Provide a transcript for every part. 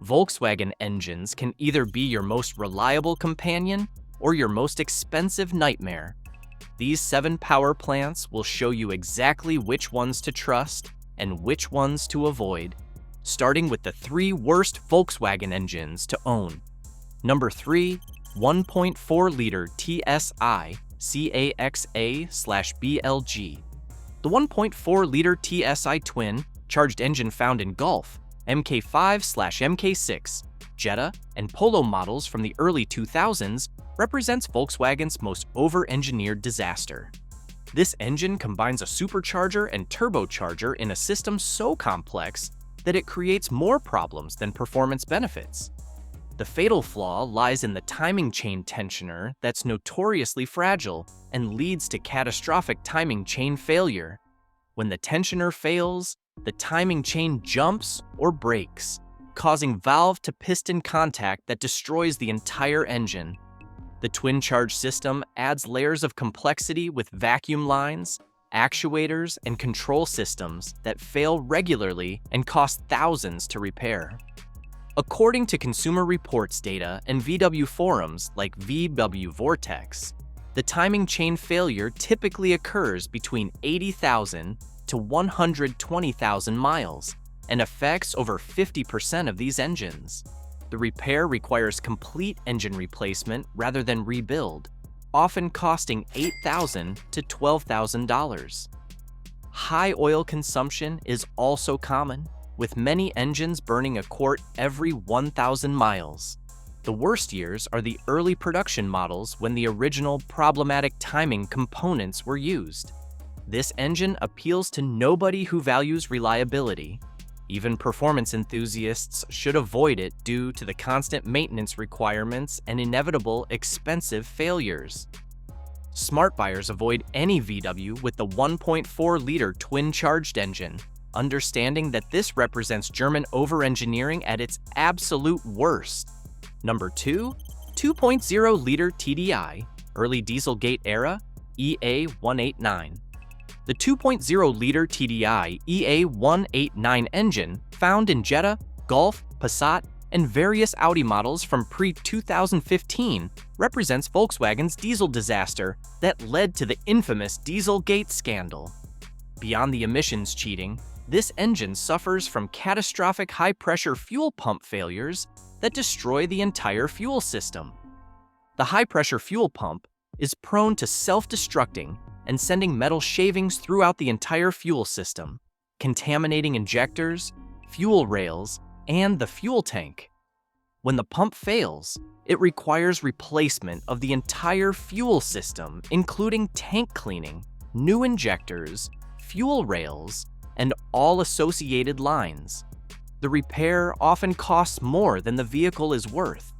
Volkswagen engines can either be your most reliable companion or your most expensive nightmare. These 7 power plants will show you exactly which ones to trust and which ones to avoid, starting with the 3 worst Volkswagen engines to own. Number 3, 1.4-liter TSI CAXA/BLG. The 1.4-liter TSI twin-charged engine found in Golf, MK5/MK6, Jetta, and Polo models from the early 2000s represents Volkswagen's most over-engineered disaster. This engine combines a supercharger and turbocharger in a system so complex that it creates more problems than performance benefits. The fatal flaw lies in the timing chain tensioner that's notoriously fragile and leads to catastrophic timing chain failure. When the tensioner fails, the timing chain jumps or breaks, causing valve-to-piston contact that destroys the entire engine. The twin-charge system adds layers of complexity with vacuum lines, actuators, and control systems that fail regularly and cost thousands to repair. According to Consumer Reports data and VW forums like VW Vortex, the timing chain failure typically occurs between 80,000 to 120,000 miles and affects over 50% of these engines. The repair requires complete engine replacement rather than rebuild, often costing $8,000 to $12,000. High oil consumption is also common, with many engines burning a quart every 1,000 miles. The worst years are the early production models when the original problematic timing components were used. This engine appeals to nobody who values reliability. Even performance enthusiasts should avoid it due to the constant maintenance requirements and inevitable expensive failures. Smart buyers avoid any VW with the 1.4-liter twin-charged engine, understanding that this represents German over-engineering at its absolute worst. Number 2, 2.0-liter TDI, early Dieselgate era, EA189. The 2.0-liter TDI EA189 engine, found in Jetta, Golf, Passat, and various Audi models from pre-2015, represents Volkswagen's diesel disaster that led to the infamous Dieselgate scandal. Beyond the emissions cheating, this engine suffers from catastrophic high-pressure fuel pump failures that destroy the entire fuel system. The high-pressure fuel pump is prone to self-destructing and sending metal shavings throughout the entire fuel system, contaminating injectors, fuel rails, and the fuel tank. When the pump fails, it requires replacement of the entire fuel system, including tank cleaning, new injectors, fuel rails, and all associated lines. The repair often costs more than the vehicle is worth.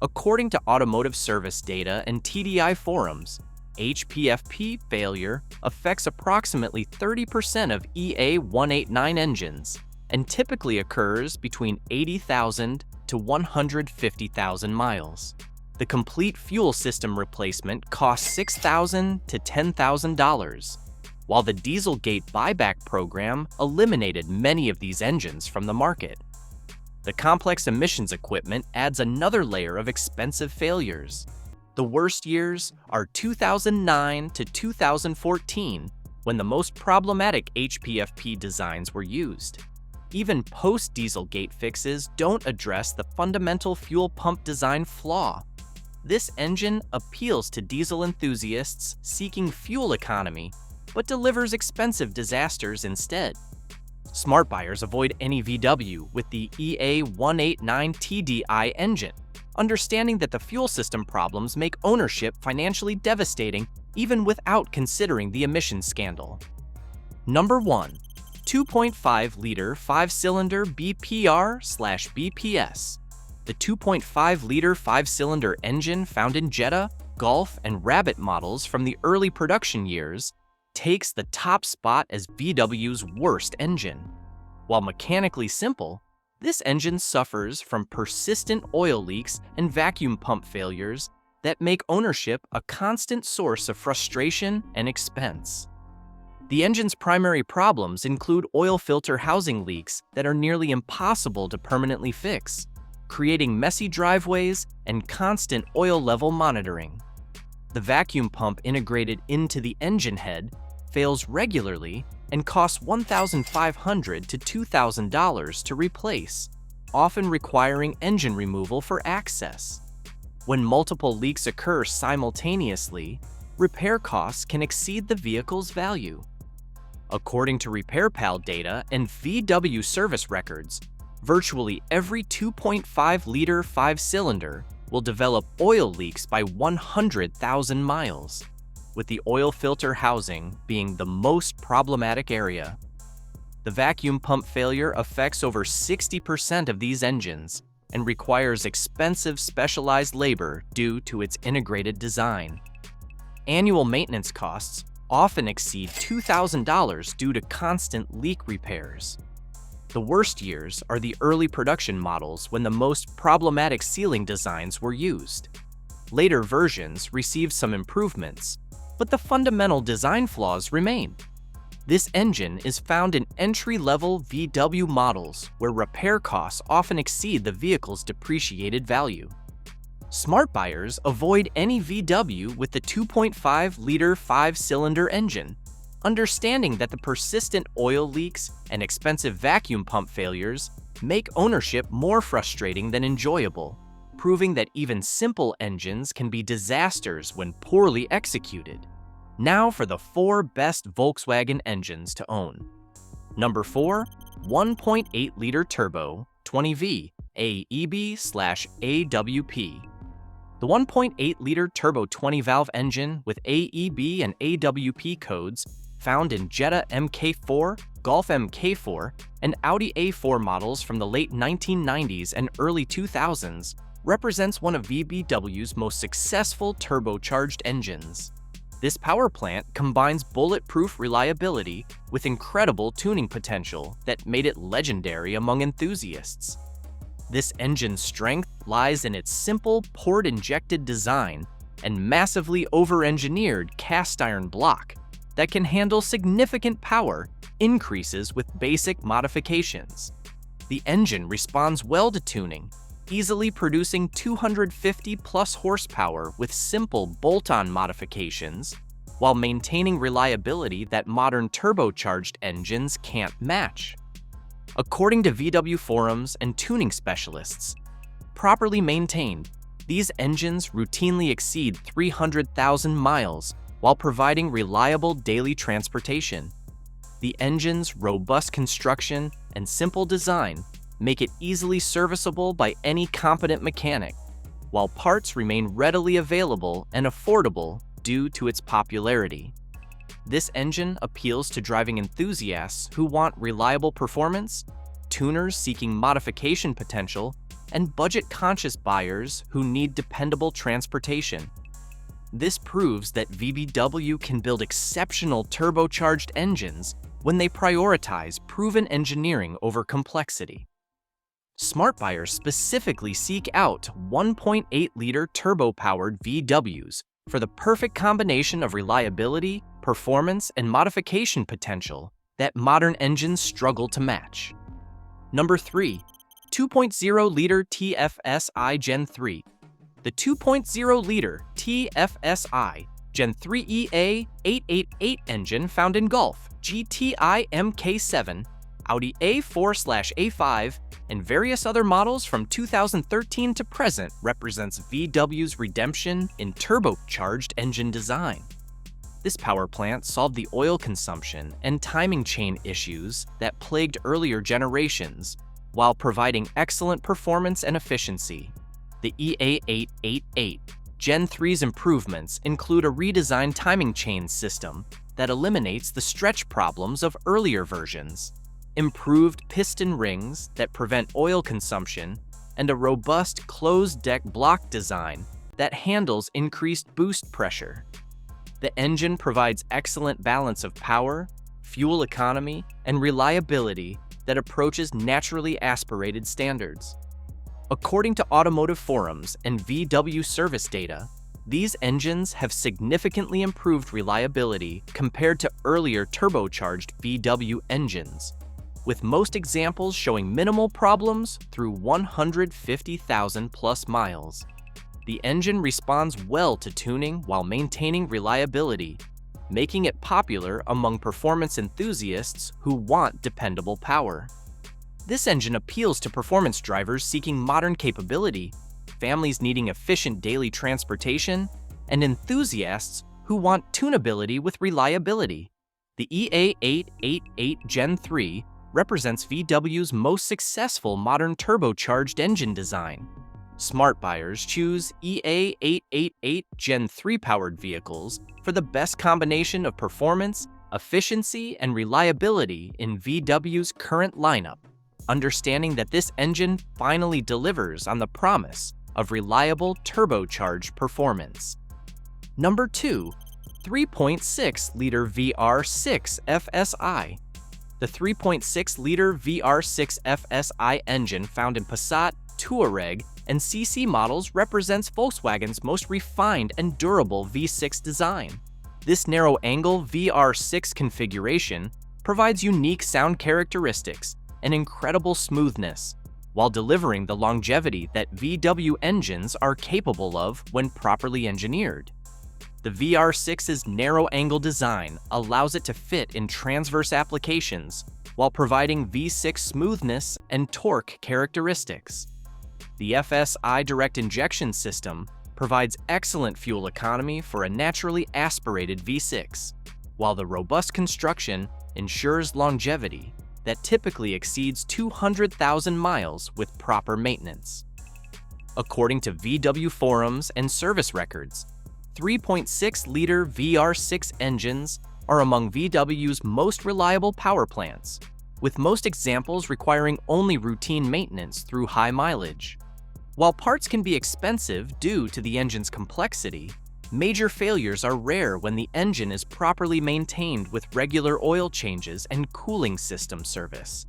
According to automotive service data and TDI forums, HPFP failure affects approximately 30% of EA189 engines and typically occurs between 80,000 to 150,000 miles. The complete fuel system replacement costs $6,000 to $10,000, while the Dieselgate buyback program eliminated many of these engines from the market. The complex emissions equipment adds another layer of expensive failures. The worst years are 2009 to 2014, when the most problematic HPFP designs were used. Even post-Dieselgate fixes don't address the fundamental fuel pump design flaw. This engine appeals to diesel enthusiasts seeking fuel economy, but delivers expensive disasters instead. Smart buyers avoid any VW with the EA189 TDI engine, understanding that the fuel system problems make ownership financially devastating even without considering the emissions scandal. Number 1, 2.5-liter 5-cylinder BPR/BPS. The 2.5-liter 5-cylinder engine found in Jetta, Golf, and Rabbit models from the early production years takes the top spot as VW's worst engine. While mechanically simple, this engine suffers from persistent oil leaks and vacuum pump failures that make ownership a constant source of frustration and expense. The engine's primary problems include oil filter housing leaks that are nearly impossible to permanently fix, creating messy driveways and constant oil level monitoring. The vacuum pump integrated into the engine head fails regularly and costs $1,500 to $2,000 to replace, often requiring engine removal for access. When multiple leaks occur simultaneously, repair costs can exceed the vehicle's value. According to RepairPal data and VW service records, virtually every 2.5-liter 5-cylinder will develop oil leaks by 100,000 miles, with the oil filter housing being the most problematic area. The vacuum pump failure affects over 60% of these engines and requires expensive specialized labor due to its integrated design. Annual maintenance costs often exceed $2,000 due to constant leak repairs. The worst years are the early production models when the most problematic sealing designs were used. Later versions received some improvements, but the fundamental design flaws remain. This engine is found in entry-level VW models where repair costs often exceed the vehicle's depreciated value. Smart buyers avoid any VW with the 2.5-liter 5-cylinder engine, understanding that the persistent oil leaks and expensive vacuum pump failures make ownership more frustrating than enjoyable, proving that even simple engines can be disasters when poorly executed. Now for the 4 best Volkswagen engines to own. Number 4, 1.8-liter turbo 20V AEB/AWP. The 1.8-liter turbo 20-valve engine with AEB and AWP codes found in Jetta MK4, Golf MK4, and Audi A4 models from the late 1990s and early 2000s represents one of VW's most successful turbocharged engines. This power plant combines bulletproof reliability with incredible tuning potential that made it legendary among enthusiasts. This engine's strength lies in its simple port-injected design and massively over-engineered cast iron block that can handle significant power increases with basic modifications. The engine responds well to tuning, easily producing 250-plus horsepower with simple bolt-on modifications, while maintaining reliability that modern turbocharged engines can't match. According to VW forums and tuning specialists, properly maintained, these engines routinely exceed 300,000 miles while providing reliable daily transportation. The engine's robust construction and simple design make it easily serviceable by any competent mechanic, while parts remain readily available and affordable due to its popularity. This engine appeals to driving enthusiasts who want reliable performance, tuners seeking modification potential, and budget-conscious buyers who need dependable transportation. This proves that VW can build exceptional turbocharged engines when they prioritize proven engineering over complexity. Smart buyers specifically seek out 1.8-liter turbo-powered VWs for the perfect combination of reliability, performance, and modification potential that modern engines struggle to match. Number 3, 2.0-liter TFSI Gen 3. The 2.0-liter TFSI Gen 3 EA888 engine found in Golf, GTI MK7, Audi A4/A5, and various other models from 2013 to present represents VW's redemption in turbocharged engine design. This power plant solved the oil consumption and timing chain issues that plagued earlier generations, while providing excellent performance and efficiency. The EA888 Gen 3's improvements include a redesigned timing chain system that eliminates the stretch problems of earlier versions, improved piston rings that prevent oil consumption, and a robust closed-deck block design that handles increased boost pressure. The engine provides excellent balance of power, fuel economy, and reliability that approaches naturally aspirated standards. According to automotive forums and VW service data, these engines have significantly improved reliability compared to earlier turbocharged VW engines. with most examples showing minimal problems through 150,000 plus miles. The engine responds well to tuning while maintaining reliability, making it popular among performance enthusiasts who want dependable power. This engine appeals to performance drivers seeking modern capability, families needing efficient daily transportation, and enthusiasts who want tunability with reliability. The EA888 Gen 3 represents VW's most successful modern turbocharged engine design. Smart buyers choose EA888 Gen 3 powered vehicles for the best combination of performance, efficiency, and reliability in VW's current lineup, understanding that this engine finally delivers on the promise of reliable turbocharged performance. Number 2. 3.6-liter VR6 FSI. The 3.6-liter VR6 FSI engine found in Passat, Touareg, and CC models represents Volkswagen's most refined and durable V6 design. This narrow-angle VR6 configuration provides unique sound characteristics and incredible smoothness, while delivering the longevity that VW engines are capable of when properly engineered. The VR6's narrow-angle design allows it to fit in transverse applications while providing V6 smoothness and torque characteristics. The FSI direct injection system provides excellent fuel economy for a naturally aspirated V6, while the robust construction ensures longevity that typically exceeds 200,000 miles with proper maintenance. According to VW forums and service records, 3.6-liter VR6 engines are among VW's most reliable power plants, with most examples requiring only routine maintenance through high mileage. While parts can be expensive due to the engine's complexity, major failures are rare when the engine is properly maintained with regular oil changes and cooling system service.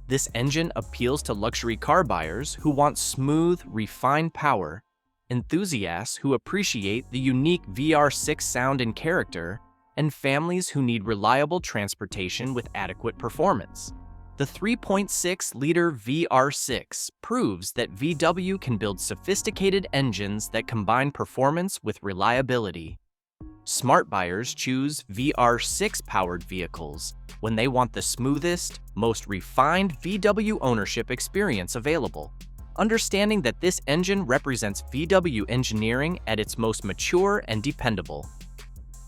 This engine appeals to luxury car buyers who want smooth, refined power, enthusiasts who appreciate the unique VR6 sound and character, and families who need reliable transportation with adequate performance. The 3.6-liter VR6 proves that VW can build sophisticated engines that combine performance with reliability. Smart buyers choose VR6-powered vehicles when they want the smoothest, most refined VW ownership experience available, understanding that this engine represents VW engineering at its most mature and dependable.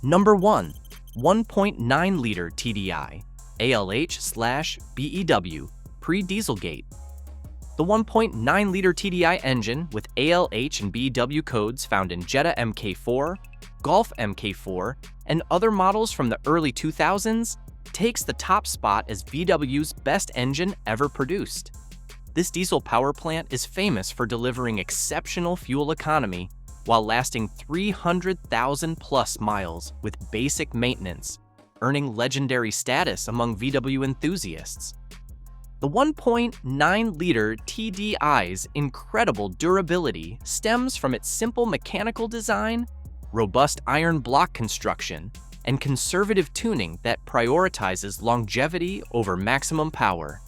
Number 1. 1.9-liter TDI, ALH/BEW, pre-Dieselgate. The 1.9-liter TDI engine with ALH and BEW codes found in Jetta MK4, Golf MK4, and other models from the early 2000s takes the top spot as VW's best engine ever produced. This diesel power plant is famous for delivering exceptional fuel economy while lasting 300,000 plus miles with basic maintenance, earning legendary status among VW enthusiasts. The 1.9-liter TDI's incredible durability stems from its simple mechanical design, robust iron block construction, and conservative tuning that prioritizes longevity over maximum power.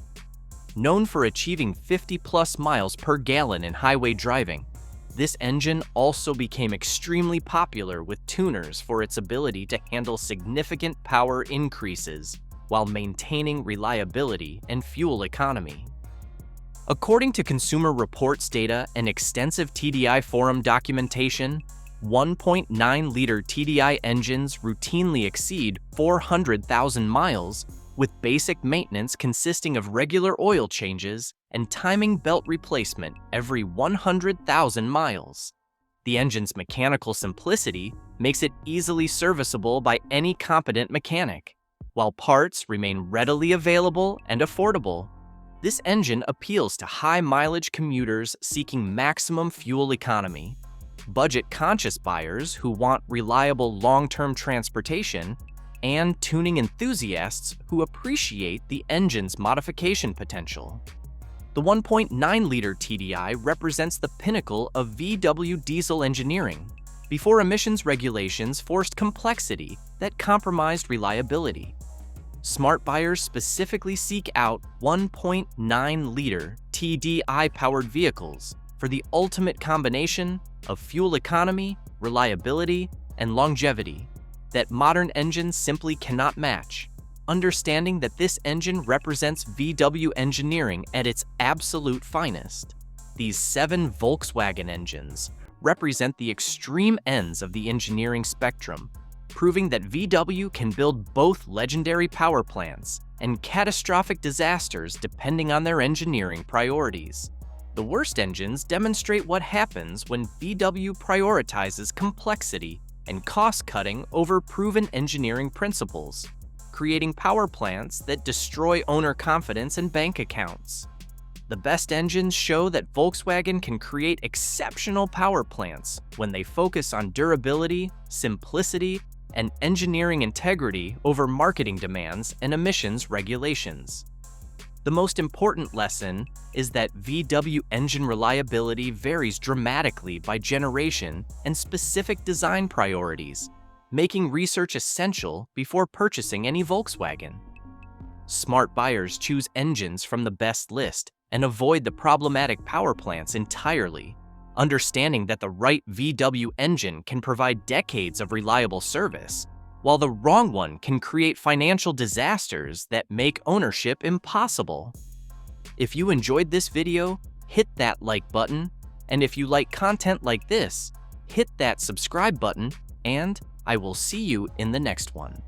Known for achieving 50-plus miles per gallon in highway driving, this engine also became extremely popular with tuners for its ability to handle significant power increases while maintaining reliability and fuel economy. According to Consumer Reports data and extensive TDI forum documentation, 1.9-liter TDI engines routinely exceed 400,000 miles, with basic maintenance consisting of regular oil changes and timing belt replacement every 100,000 miles. The engine's mechanical simplicity makes it easily serviceable by any competent mechanic, while parts remain readily available and affordable. This engine appeals to high-mileage commuters seeking maximum fuel economy, budget-conscious buyers who want reliable long-term transportation, and tuning enthusiasts who appreciate the engine's modification potential. The 1.9-liter TDI represents the pinnacle of VW diesel engineering, before emissions regulations forced complexity that compromised reliability. Smart buyers specifically seek out 1.9-liter TDI-powered vehicles for the ultimate combination of fuel economy, reliability, and longevity that modern engines simply cannot match. Understanding that this engine represents VW engineering at its absolute finest. These 7 Volkswagen engines represent the extreme ends of the engineering spectrum, proving that VW can build both legendary power plants and catastrophic disasters depending on their engineering priorities. The worst engines demonstrate what happens when VW prioritizes complexity and cost-cutting over proven engineering principles, creating power plants that destroy owner confidence and bank accounts. The best engines show that Volkswagen can create exceptional power plants when they focus on durability, simplicity, and engineering integrity over marketing demands and emissions regulations. The most important lesson is that VW engine reliability varies dramatically by generation and specific design priorities, making research essential before purchasing any Volkswagen. Smart buyers choose engines from the best list and avoid the problematic power plants entirely, understanding that the right VW engine can provide decades of reliable service, while the wrong one can create financial disasters that make ownership impossible. If you enjoyed this video, hit that like button, and if you like content like this, hit that subscribe button, and I will see you in the next one.